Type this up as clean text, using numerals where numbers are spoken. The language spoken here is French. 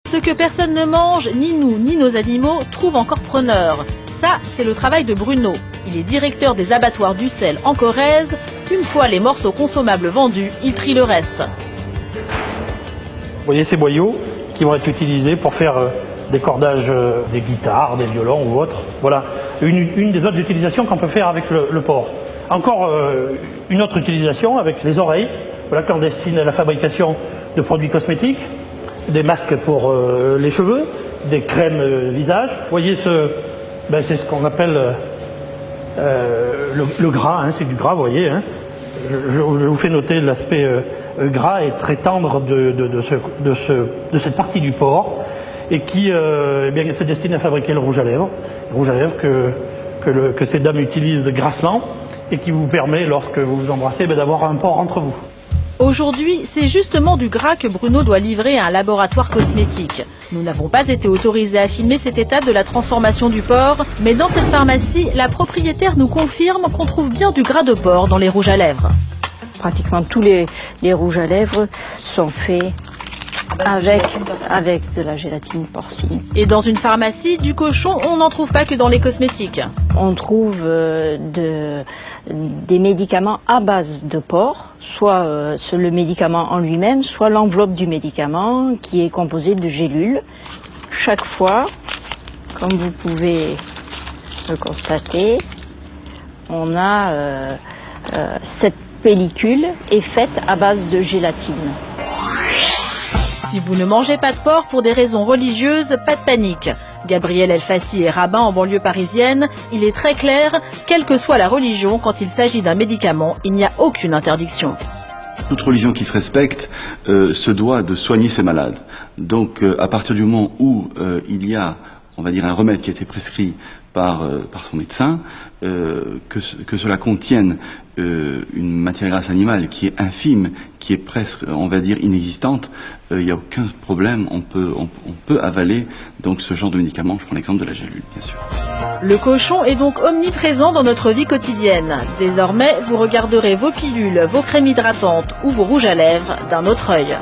Ce que personne ne mange, ni nous, ni nos animaux, trouve encore preneur. Ça, c'est le travail de Bruno. Il est directeur des abattoirs d'Ussel en Corrèze. Une fois les morceaux consommables vendus, il trie le reste. Vous voyez ces boyaux qui vont être utilisés pour faire des cordages des guitares, des violons ou autres. Voilà une des autres utilisations qu'on peut faire avec le porc. Encore une autre utilisation avec les oreilles, voilà, clandestine à la fabrication de produits cosmétiques, des masques pour les cheveux, des crèmes visage. Vous voyez, c'est ce qu'on appelle le gras, hein, c'est du gras, vous voyez. Hein. Je vous fais noter l'aspect gras et très tendre de cette partie du porc et qui eh bien, se destine à fabriquer le rouge à lèvres. Le rouge à lèvres que ces dames utilisent grassement et qui vous permet, lorsque vous vous embrassez, d'avoir un porc entre vous. Aujourd'hui, c'est justement du gras que Bruno doit livrer à un laboratoire cosmétique. Nous n'avons pas été autorisés à filmer cette étape de la transformation du porc, mais dans cette pharmacie, la propriétaire nous confirme qu'on trouve bien du gras de porc dans les rouges à lèvres. Pratiquement tous les rouges à lèvres sont faits avec de la gélatine porcine. Et dans une pharmacie, du cochon, on n'en trouve pas que dans les cosmétiques. On trouve des médicaments à base de porc, soit le médicament en lui-même, soit l'enveloppe du médicament qui est composée de gélules. Chaque fois, comme vous pouvez le constater, on a cette pellicule est faite à base de gélatine. Si vous ne mangez pas de porc pour des raisons religieuses, pas de panique. Gabriel Elfassi est rabbin en banlieue parisienne. Il est très clair, quelle que soit la religion, quand il s'agit d'un médicament, il n'y a aucune interdiction. Toute religion qui se respecte se doit de soigner ses malades. Donc à partir du moment où il y a, on va dire, un remède qui a été prescrit par son médecin, que cela contienne une matière grasse animale qui est infime, qui est presque, on va dire, inexistante, il n'y a aucun problème, on peut avaler donc ce genre de médicament. Je prends l'exemple de la gélule, bien sûr. Le cochon est donc omniprésent dans notre vie quotidienne. Désormais, vous regarderez vos pilules, vos crèmes hydratantes ou vos rouges à lèvres d'un autre œil.